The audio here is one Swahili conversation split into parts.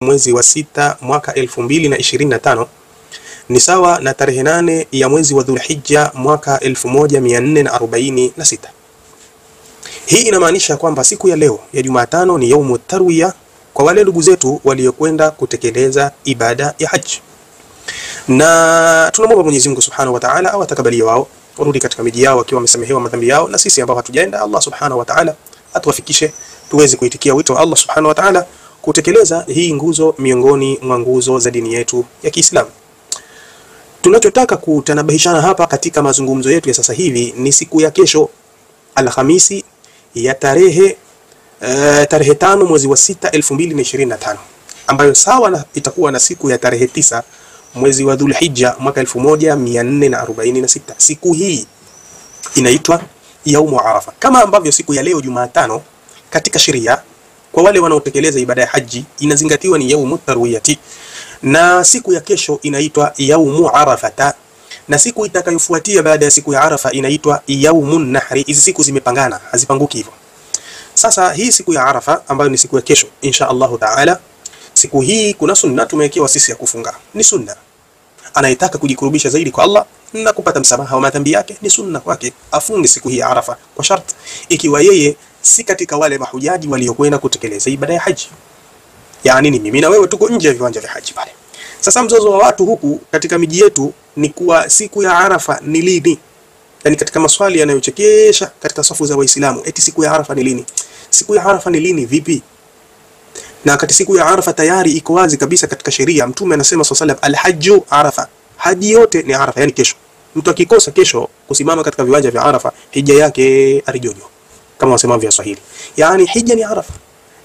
mwezi wa 6 mwaka 2025 ni sawa na tarehe 8 ya mwezi wa Dhulhijja mwaka 1446. Hii inamaanisha kwamba siku ya leo ya Jumatano ni yaumu tarwiya kwa wale ndugu zetu waliokwenda kutekeleza ibada ya haji. Na tunamwomba Mwenyezi Mungu Subhanahu wa Ta'ala awatakabalie wao, warudi katika miji yao wakiwa wamesamehewa madhambi yao, na sisi ambao hatujaenda, Allah Subhanahu wa Ta'ala atuwafikishe tuweze kuitikia wito wa Allah Subhanahu wa Ta'ala kutekeleza hii nguzo miongoni mwa nguzo za dini yetu ya Kiislamu. Tunachotaka kutanabahishana hapa katika mazungumzo yetu ya sasa hivi ni siku ya kesho Alhamisi ya tarehe 5 mwezi wa 6 2025, ambayo sawa na itakuwa na siku ya tarehe 9 mwezi wa Dhulhijja mwaka 1446. Siku hii inaitwa Yaumu Arafa, kama ambavyo siku ya leo Jumatano katika sheria kwa wale wanaotekeleza ibada ya haji inazingatiwa ni yaumu tarwiyati, na siku ya kesho inaitwa Yaumu Arafata, na siku itakayofuatia baada ya siku ya Arafa inaitwa Yaumun Nahri. Hizi siku zimepangana, hazipanguki hivyo. Sasa hii siku ya Arafa ambayo ni siku ya kesho insha Allahu Taala, siku hii kuna sunna tumewekewa sisi ya kufunga. Ni sunna, anayetaka kujikurubisha zaidi kwa Allah na kupata msamaha wa madhambi yake ni sunna kwake afunge siku hii ya Arafa, kwa sharti ikiwa yeye si katika wale mahujaji waliokwenda kutekeleza ibada ya haji. Yani ni mimi na wewe tuko nje ya viwanja vya haji pale. Sasa mzozo wa watu huku katika miji yetu ni kuwa siku ya Arafa ni lini? Yani katika maswali yanayochekesha katika safu za Waislamu, eti siku ya Arafa ni lini? Siku ya Arafa ni lini vipi? Na katika siku ya Arafa tayari iko wazi kabisa katika sheria. Mtume anasema sallallahu alayhi wasallam, alhajju Arafa, haji yote ni Arafa, yani kesho. Mtu akikosa kesho kusimama katika viwanja vya Arafa, hija yake arijojo, kama wasema vya Swahili. Yani hija ni Arafa,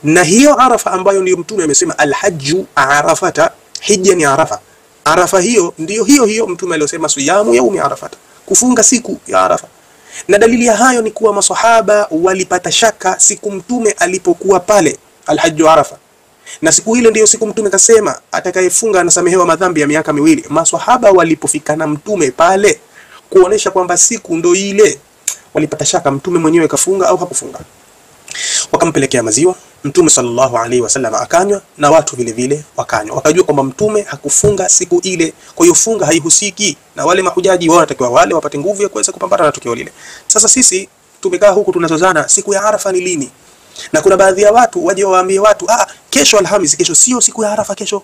na hiyo Arafa ambayo ndio Mtume amesema alhajju Arafata, hija ni Arafa. Arafa hiyo ndio hiyo Mtume aliyosema siyamu yaumi Arafata, kufunga siku ya Arafa. Na dalili ya hayo ni kuwa maswahaba walipata shaka siku Mtume alipokuwa pale alhajju Arafa, na siku ile ndio siku Mtume kasema atakayefunga anasamehewa madhambi ya miaka 2. Maswahaba walipofika na Mtume pale kuonesha kwamba siku ndio ile, walipata shaka Mtume mwenyewe kafunga au hakufunga. Wakampelekea maziwa Mtume sallallahu alaihi wasallam akanywa, na watu vile vile wakanywa, wakajua kwamba Mtume hakufunga siku ile. Kwa hiyo funga haihusiki, na wale mahujaji wao wanatakiwa wale wapate nguvu ya kuweza kupambana na tukio lile. Sasa sisi tumekaa huku tunazozana siku ya Arafa ni lini, na kuna baadhi ya watu waje waambie watu kesho Alhamisi, kesho sio siku ya Arafa. Kesho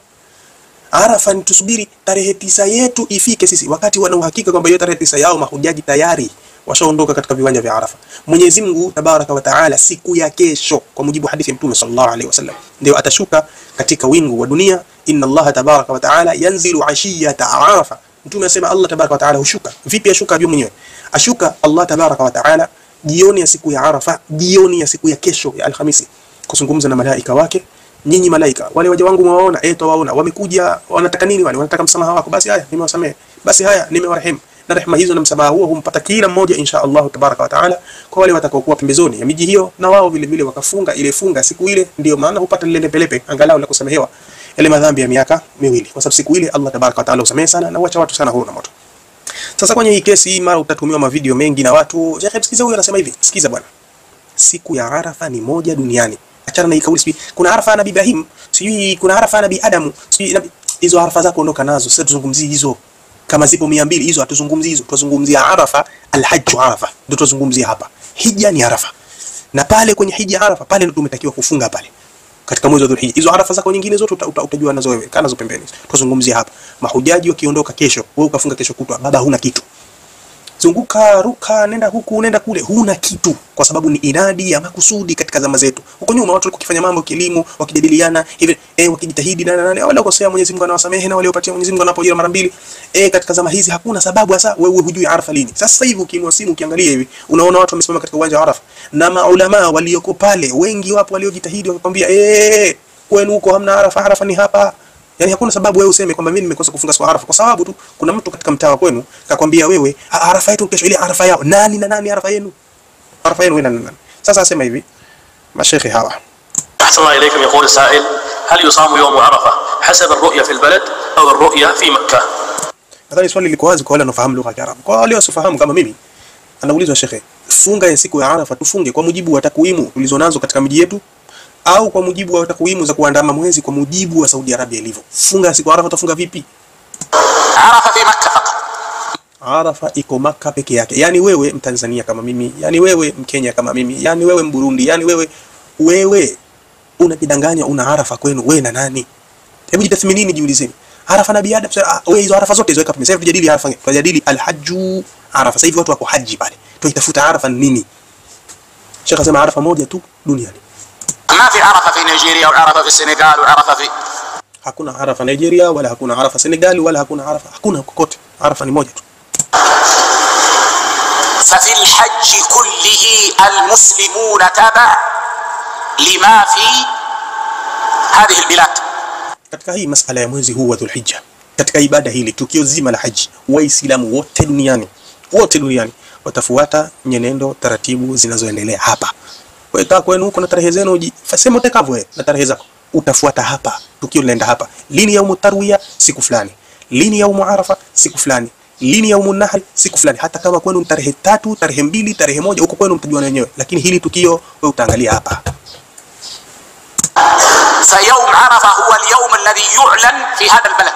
Arafa ni tusubiri tarehe 9 yetu ifike sisi, wakati wana uhakika kwamba hiyo tarehe 9 yao mahujaji tayari washaondoka katika viwanja vya Arafa. Mwenyezi Mungu Tabaraka wa Taala siku ya kesho, kwa mujibu hadithi ya Mtume sallallahu alaihi wasallam, ndio atashuka katika wingu wa dunia. Inna Allah Tabaraka wa Taala yanzilu ashiyata Arafa. Mtume asema Allah Tabaraka wa Taala hushuka. Vipi ashuka? Ajua mwenyewe. Ashuka Allah Tabaraka wa Taala jioni ya siku ya Arafa, jioni ya siku ya kesho ya Alhamisi, kuzungumza na malaika wake. Nyinyi malaika, wale waja wangu mwaona, waona wamekuja, wanataka nini? Wale wanataka msamaha wako. Basi haya nimewasamehe, basi haya nimewarehemu, na rehema hizo na msamaha huo humpata kila mmoja insha Allah Tabaraka wa Taala, kwa wale watakaokuwa pembezoni ya miji hiyo, na wao vile vile wakafunga ile funga siku ile, ndio maana hupata lile pelepe angalau la kusamehewa ile madhambi ya miaka 2, kwa sababu siku ile Allah Tabaraka wa Taala usamehe sana na huacha watu sana huru na moto. Sasa kwenye hii kesi mara utatumiwa mavideo mengi na watu, Sheikh msikiza huyu anasema hivi. Sikiza bwana, siku ya Arafa ni moja duniani. Achana na hii kauli sijui kuna Arafa ya Nabii Ibrahim, sijui kuna Arafa ya Nabii Adam, sijui hizo Arafa zako ondoka nazo. Sasa tuzungumzie hizo, kama zipo 200 hizo hatuzungumzi hizo, tuzungumzia Arafa, alhajj Arafa ndio tuzungumzia hapa. Hija ni Arafa, na pale kwenye hija Arafa pale ndio tumetakiwa kufunga pale katika mwezi wa Dhulhijja. Hizo Arafa zako nyingine zote utajua nazo wewe, kana nazo pembeni. Tuzungumzia hapa mahujaji wakiondoka kesho, wewe ukafunga kesho kutwa, baba huna kitu. Zunguka, ruka, nenda huku, nenda kule, huna kitu, kwa sababu ni inadi ya makusudi katika zama zetu. Huko nyuma watu walikuwa wakifanya mambo kilimo, wakijadiliana hivi, wakijitahidi na wale wakosea Mwenyezi Mungu anawasamehe, na wale wapatia Mwenyezi Mungu anapojira mara 2. Katika zama hizi hakuna sababu hasa wewe hujui Arafa lini. Sasa hivi ukiinua simu ukiangalia hivi, unaona watu wamesimama katika uwanja wa Arafa, na maulama walioko pale wengi wapo waliojitahidi, wakwambia kwenu huko hamna Arafa, Arafa ni hapa. Yani hakuna sababu wewe useme kwamba mimi nimekosa kufunga siku Arafa, kwa sababu tu kuna mtu katika mtaa kwenu kakwambia wewe Arafa yetu kesho, ile Arafa yao nani na nani? Arafa yenu, Arafa yenu wewe nani? Sasa asema hivi mashaikhi hawa. أحسن إليكم. يقول السائل: هل يصام يوم عرفة حسب الرؤية في البلد أو الرؤية في مكة؟ Nadhani swali liko wazi kwa wale wanaofahamu lugha ya Kiarabu. Kwa wale wasiofahamu kama mimi, anaulizwa shekhe, funga ya siku ya Arafa tufunge kwa mujibu wa takwimu tulizonazo katika miji yetu au kwa mujibu wa takwimu za kuandama mwezi kwa mujibu wa Saudi Arabia ilivyo. Funga siku Arafa, utafunga vipi? Arafa fi Makkah faqat. Arafa iko Makkah peke yake. Yani wewe Mtanzania kama mimi, yani wewe Mkenya kama mimi, yani wewe Mburundi, yani wewe unajidanganya una Arafa kwenu wewe na nani? Hebu jitathminini, jiulizeni. Arafa na biada, wewe hizo Arafa zote ziweka pembeni. Sasa tujadili Arafa, tujadili al-hajju Arafa. Sasa hivi watu wako haji pale. Tuitafuta Arafa nini? Sheikh asema Arafa moja tu duniani. Ma fi Arafa fi Nigeria au Arafa fi Senegal au Arafa fi, hakuna Arafa Nigeria wala hakuna Arafa Senegal wala hakuna Arafa, hakuna kokote. Arafa ni moja tu. ففي الحج كله المسلمون تبع لما في هذه البلاد. Katika hii masala ya mwezi huu wa Dhulhijja, katika ibada hili, tukio zima la haji, Waislamu wote duniani watafuata nyenendo, taratibu zinazoendelea hapa. Wewe kwenu huko na tarehe zenu, sema utakavyo wewe na tarehe zako, utafuata hapa. Tukio linaenda hapa. Lini yaumu tarwiya? Siku fulani. Lini yaumu arafa? Siku fulani. Lini yaumu nahri? Siku fulani. Hata kama kwenu tarehe 3, tarehe 2, tarehe 1, huko kwenu mtajuana wenyewe, lakini hili tukio wewe utaangalia hapa. فيوم عرفة هو اليوم الذي يعلن في هذا البلد.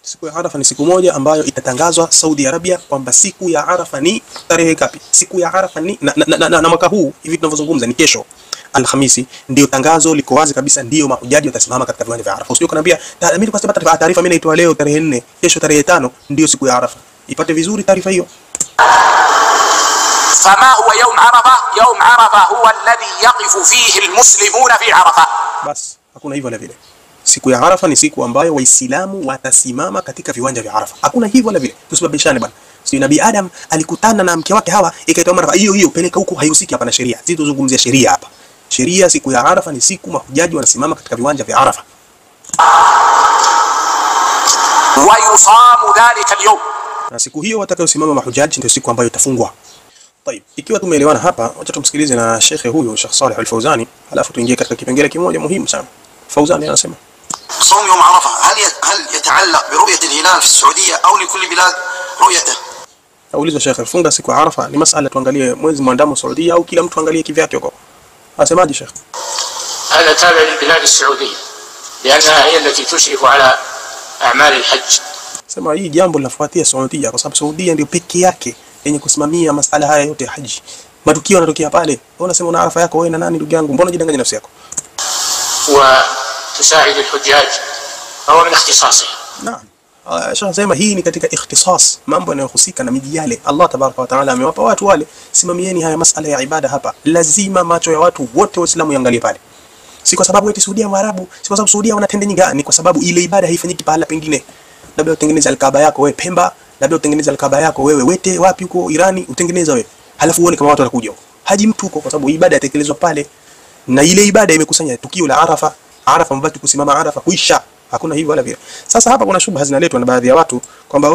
Siku ya Arafa ni siku moja ambayo itatangazwa Saudi Arabia kwamba siku ya Arafa ni tarehe ngapi. Siku ya Arafa ni na mwaka huu hivi tunavyozungumza ni kesho Alhamisi, ndio tangazo liko wazi kabisa, ndio mahujaji watasimama katika viwanja vya Arafa. Usije kuniambia mimi kwa sababu taarifa mimi naitoa leo tarehe 4, kesho tarehe 5 ndio siku ya Arafa. Ipate vizuri taarifa hiyo. فما هو يوم عرفة؟ يوم عرفة هو الذي يقف فيه المسلمون في عرفة. Bas, hakuna hivyo la vile. Siku ya Arafa ni siku ambayo Waislamu watasimama katika viwanja vya Arafa. Hakuna hivyo wala vile. Tusibabishane bwana. Sio Nabii Adam alikutana na mke wake Hawa, ikaitwa Arafa. Hiyo peleka huko, haihusiki hapa na sheria. Sisi tuzungumzia sheria hapa. Sheria, siku ya Arafa ni siku mahujaji wanasimama katika viwanja vya Arafa. Wa yusamu dhalika al-yawm. Na siku hiyo watakayosimama mahujaji ndio siku ambayo itafungwa. Tayeb, ikiwa tumeelewana hapa, wacha tumsikilize na shekhe huyu Sheikh Saleh Al-Fawzani, alafu tuingie katika kipengele kimoja muhimu sana. Fawzani anasema صوم يوم عرفة هل يتعلق برؤية الهلال في السعودية أو لكل بلاد رؤيته؟ Aulizwa Sheikh, funga siku ya Arafa ni masala tuangalie mwezi mwandamo Saudia au kila mtu angalie kivyake huko? Asemaje Sheikh? هذا تابع للبلاد السعودية لأنها هي التي تشرف على أعمال الحج. Sema hii jambo linafuatia Saudia kwa sababu Saudia ndio pekee yake yenye kusimamia masala haya yote ya haji. Matukio yanatokea pale. Wewe unasema una Arafa yako wewe na nani ndugu yangu? Mbona unajidanganya nafsi yako? وتساعد الحجاج فهو من اختصاصه. Naam. Sema hii ni katika ikhtisas, mambo yanayohusika na miji yale. Allah tabaraka wa taala amewapa watu wale, simamieni haya masala ya ibada hapa. Lazima macho ya watu wote Waislamu yaangalie pale. Si kwa sababu eti Saudia Waarabu, si kwa sababu Saudia wanatenda nyinga, ni kwa sababu ile ibada haifanyiki pahala pengine. Labda utengeneze al-Kaaba yako wewe Pemba, labda utengeneze al-Kaaba yako wewe Wete, wapi huko Irani, utengeneza wewe. Halafu uone kama watu watakuja huko. Haji mtu huko kwa sababu ibada yatekelezwa pale. Na ile ibada imekusanya tukio la Arafa. Arafa mbatu kusimama Arafa kuisha. Hakuna hivyo wala vile. Sasa hapa kuna shubha zinaletwa na baadhi ya watu kwamba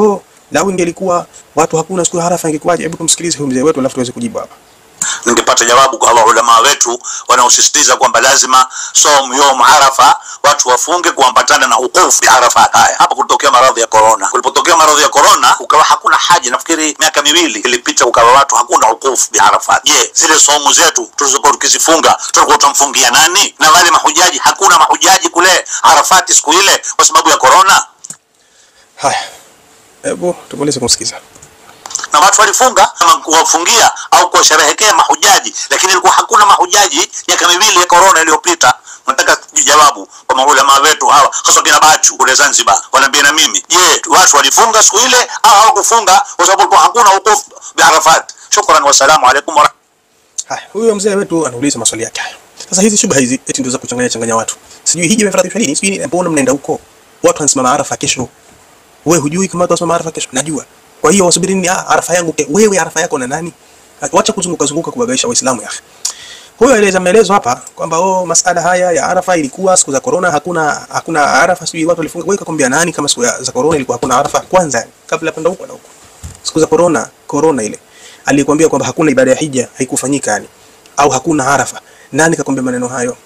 lau ingelikuwa watu hakuna siku ya Arafa ingekuwaje? Hebu tumsikilize huyu mzee wetu alafu tuweze kujibu hapa. Ningepata jawabu kwa ulama wetu wanaosisitiza kwamba lazima somu yom Arafa watu wafunge kuambatana na hukufu ya Arafa. Haya, hapa kulitokea maradhi ya corona. Kulipotokea maradhi ya corona ukawa hakuna haji, nafikiri miaka 2 ilipita, ukawa watu hakuna hukufu ya Arafa. Je, zile somu zetu tulizokuwa tukizifunga tulikuwa tumfungia nani? Na wale mahujaji, hakuna mahujaji kule Arafati siku ile kwa sababu ya corona. Haya, hebu tumalize kumsikiza. Na watu walifunga kama kuwafungia au kuwasherehekea mahujaji, lakini ilikuwa hakuna mahujaji miaka 2 ya corona iliyopita. Nataka jawabu kwa maulama wetu hawa, hasa kina Bachu kule Zanzibar, wanaambia na mimi, je, watu walifunga siku ile au hawakufunga kwa sababu ilikuwa hakuna hukufu bi Arafat? Shukran wa salamu alaykum. Haya, huyo mzee wetu anauliza maswali yake haya. Sasa hizi shubha hizi eti ndio za kuchanganya watu. Sijui hiji imefaradhishwa lini? Sijui mbona mnaenda huko? Watu wanasimama Arafa kesho. Wewe hujui kama watu wanasimama Arafa kesho? Najua. Kwa hiyo wasubiri nini Arafa yangu? Wewe Arafa yako na nani? Wacha kuzunguka kubabaisha Waislamu yake. Huyo aeleza maelezo hapa kwamba masala haya ya Arafa ilikuwa siku za corona, hakuna Arafa, sijui watu walifunga. Wewe kakwambia nani kama siku za corona ilikuwa hakuna Arafa? Kwanza kabla panda huko na huko. Siku za corona ile alikwambia kwamba hakuna ibada ya hija, haikufanyika yani, au hakuna Arafa. Nani kakwambia maneno hayo?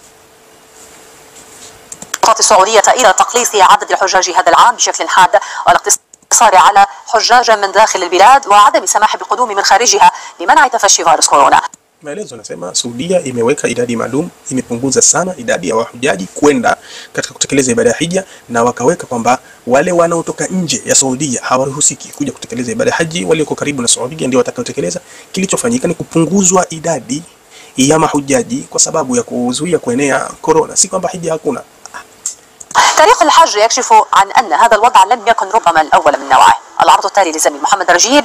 السعودية إلى تقليص عدد الحجاج هذا العام بشكل حاد والاقتصار على حجاج من داخل البلاد وعدم السماح بالقدوم من خارجها لمنع تفشي فيروس كورونا. Maelezo yanasema Saudia imeweka idadi maalum, imepunguza sana idadi ya wahujaji kwenda katika kutekeleza ibada ya hija, na wakaweka kwamba wale wanaotoka nje ya Saudia hawaruhusiki kuja kutekeleza ibada ya haji, walioko karibu na Saudia ndio watakaotekeleza. Kilichofanyika ni kupunguzwa idadi ya mahujaji kwa sababu ya kuzuia kuenea corona, si kwamba hija hakuna. تاريخ الحج يكشف عن أن هذا الوضع لم يكن ربما الأول من نوعه. العرض التالي لزميل محمد رجيب.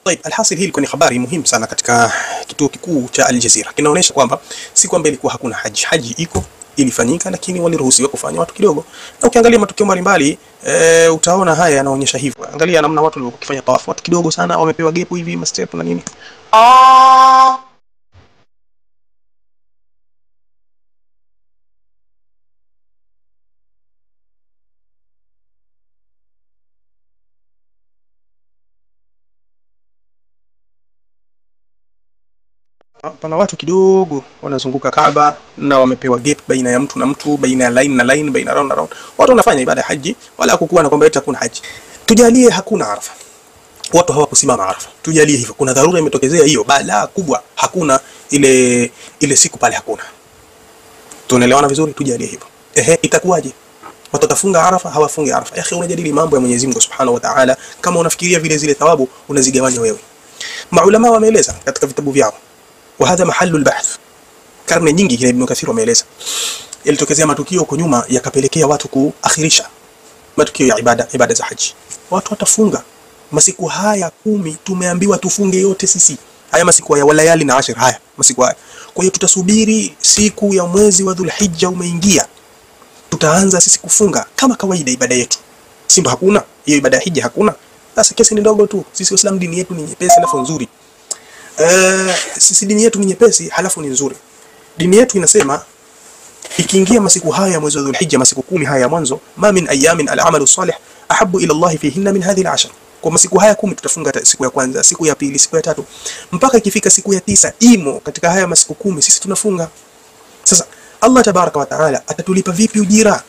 طيب, alhasil hili ni habari muhimu sana katika kituo kikuu cha Al Jazeera. Kinaonyesha kwamba si kwamba ilikuwa hakuna haji. Haji iko, ilifanyika, lakini waliruhusiwa kufanya watu kidogo. Na ukiangalia matukio mbalimbali utaona haya yanaonyesha hivyo. Angalia namna watu walikuwa wakifanya tawafu, watu kidogo sana, wamepewa gap hivi mastep na nini. Pana watu kidogo wanazunguka Kaaba na wamepewa gap baina ya mtu na mtu, baina ya line na line, baina round na round. Watu wanafanya ibada ya haji wala hakukuwa na kwamba eti hakuna haji. Tujalie hakuna Arafa, watu hawakusimama Arafa, tujalie hivyo, kuna dharura imetokezea hiyo, balaa kubwa, hakuna ile siku pale, hakuna. Tunaelewana vizuri? Tujalie hivyo, itakuwaje? Watu watafunga Arafa, hawafungi Arafa? Akhi, unajadili mambo ya Mwenyezi Mungu Subhanahu wa Ta'ala. Kama unafikiria vile zile thawabu unazigawanya wewe. Maulama wameeleza katika vitabu vyao, وهذا محل البحث. Karne nyingi kina Ibn Kathir wameeleza ilitokezea matukio huko nyuma yakapelekea watu kuakhirisha matukio ya ibada za haji. Watu watafunga masiku haya 10, tumeambiwa tufunge yote sisi haya masiku ya walayali na ashir, haya masiku haya. Kwa hiyo tutasubiri siku ya mwezi wa Dhulhijja umeingia, tutaanza sisi kufunga kama kawaida ibada yetu. Si ndo hakuna hiyo ibada ya hija? Hakuna. Sasa kesi ni ndogo tu. Sisi Waislamu dini yetu ni nyepesi alafu nzuri. Sisi dini yetu ni nyepesi halafu ni nzuri. Dini yetu inasema ikiingia masiku haya mwezi wa Dhulhijja, masiku 10 haya mwanzo, ma min ayamin al-amalu salih ahabbu ila Allah fihinna min hadhihi al-ashr. Kwa masiku haya 10 tutafunga siku ya kwanza, siku ya pili, siku ya tatu, mpaka ikifika siku ya 9 imo katika haya masiku 10 sisi tunafunga. Sasa Allah tabaraka wa taala atatulipa vipi ujira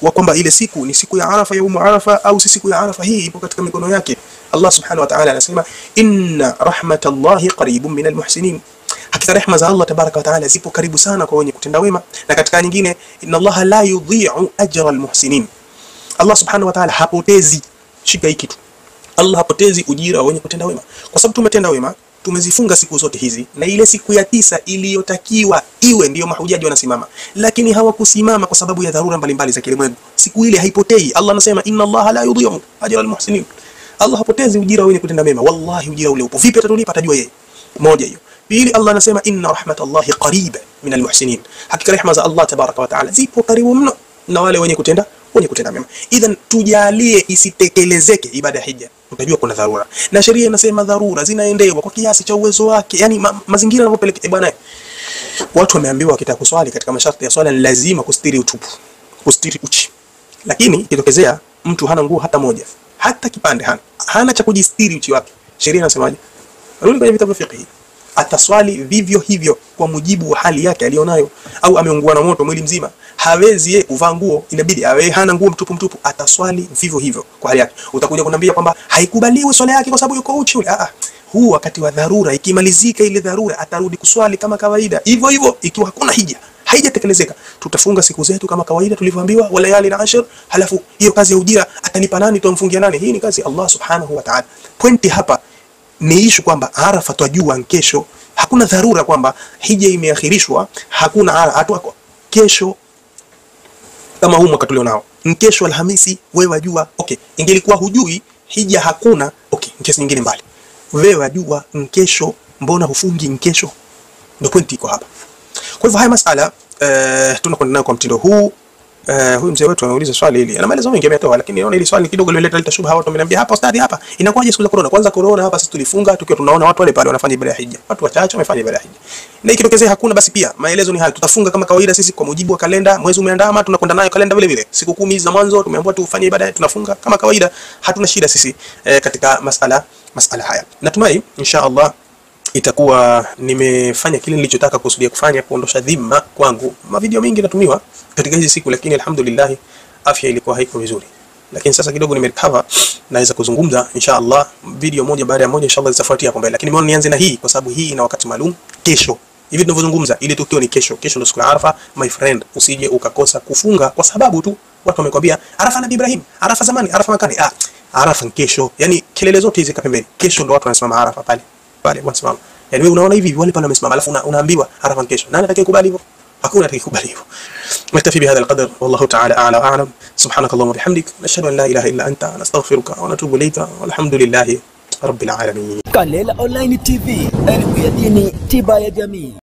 wa kwamba ile siku ni siku ya Arafa, yaumu Arafa, au si siku ya Arafa? Hii ipo katika mikono yake. Allah subhanahu wa ta'ala anasema inna rahmatallahi qaribun minal muhsinin, hakika rehema za Allah tabaraka wa taala zipo karibu sana kwa wenye kutenda wema. Na katika nyingine, inna Allaha la yudhi'u ajra almuhsinin, Allah subhanahu wa ta'ala hapotezi, shika hii kitu, Allah hapotezi ujira wa wenye kutenda wema. Kwa sababu tumetenda wema, tumezifunga siku zote hizi, na ile siku ya 9 iliyotakiwa iwe ndiyo mahujaji wanasimama, lakini hawakusimama kwa sababu ya dharura mbalimbali za kilimwengu. Siku ile haipotei. Allah anasema inna Allaha la yudhi'u ajra almuhsinin, Allah hapotezi ujira wenye kutenda mema. Wallahi ujira ule upo. Vipi atatulipa? Atajua yeye. Moja hiyo. Pili, Allah anasema inna rahmatallahi qariba min almuhsinin, hakika rehema za Allah tabaraka wa taala zipo karibu mno na wale wenye kutenda mema. Idhan tujalie isitekelezeke ibada ya hija, utajua kuna dharura, na sheria inasema dharura zinaendewa kwa kiasi cha uwezo wake. Yani mazingira yanapopeleka bwana, watu wameambiwa wakitaka kuswali katika masharti ya swala lazima kustiri utupu, kustiri uchi. Lakini ikitokezea mtu hana nguo hata moja, hata kipande hana cha kujistiri uchi wake, sheria inasemaje? Rudi kwenye vitabu vya fiqh, ataswali vivyo hivyo kwa mujibu wa hali yake alionayo. Au ameungua na moto mwili mzima, hawezi yeye kuvaa nguo, inabidi awe hana nguo, mtupu, ataswali vivyo hivyo kwa hali yake. Utakuja kunambia kwamba haikubaliwi swala yake kwa sababu yuko uchi ule. Huu wakati wa dharura, ikimalizika ile dharura atarudi kuswali kama kawaida. Hivyo hivyo ikiwa hakuna hija, haijatekelezeka, tutafunga siku zetu kama kawaida tulivyoambiwa, walayali na ashir. Halafu hiyo kazi ya ujira atanipa nani? Tumfungia nani? Hii ni kazi Allah subhanahu wa ta'ala. Pointi hapa ni ishu kwamba Arafa twajua kesho, hakuna dharura kwamba hija imeakhirishwa, hakuna hatua kesho kama huu mwaka tulionao. Kesho Alhamisi, wewe wajua, okay. Ingelikuwa hujui hija hakuna, okay, kesi nyingine mbali. Wewe wajua kesho, mbona hufungi kesho? Ndio pointi iko hapa. Kwa hivyo haya masala tunakwenda nayo kwa mtindo huu. Huyu mzee wetu ameuliza swali hili, ana maelezo mengi ametoa, lakini naona hili swali kidogo lilileta shubha. Watu wameniambia hapa, ustadi, hapa inakuwaje siku za corona? Kwanza corona hapa sisi tulifunga tukiwa tunaona watu wale pale wanafanya ibada ya hija, watu wachache wamefanya ibada ya hija, na ikitokezea hakuna, basi pia maelezo ni hayo, tutafunga kama kawaida sisi kwa mujibu wa kalenda. Mwezi umeandama, tunakwenda nayo kalenda vile vile. Siku 10 hizi za mwanzo tumeambiwa tufanye ibada, tunafunga kama kawaida, hatuna shida sisi katika masala haya. Natumai insha Allah itakuwa nimefanya kile nilichotaka kusudia kufanya, kuondosha dhima kwangu. Mavideo mengi natumiwa katika hizi siku, lakini alhamdulillah afya ilikuwa haiko vizuri, lakini sasa kidogo nimerecover, naweza kuzungumza insha Allah video moja baada ya moja, insha Allah zitafuatia hapo mbele. Lakini mbona nianze na hii kwa sababu hii ina wakati maalum. Kesho Hivi tunavyozungumza ile tukio ni kesho. Kesho ndio siku ya Arafa, my friend, usije ukakosa kufunga kwa sababu tu watu wamekwambia Arafa Nabii Ibrahim, Arafa zamani, Arafa makani. Arafa kesho. Yani kelele zote hizi kapembeni. Kesho ndio watu wanasimama Arafa pale. Pale wanasimama. Yani wewe unaona hivi wale pale wamesimama alafu unaambiwa Arafa kesho. Nani atakayekubali hivyo? Hakuna atakayekubali hivyo. نكتفي بهذا القدر والله تعالى أعلى وأعلم. سبحانك اللهم وبحمدك نشهد أن لا إله إلا أنت نستغفرك ونتوب إليك والحمد لله رب العالمين. Kalela Online TV, elimu ya dini, tiba ya jamii.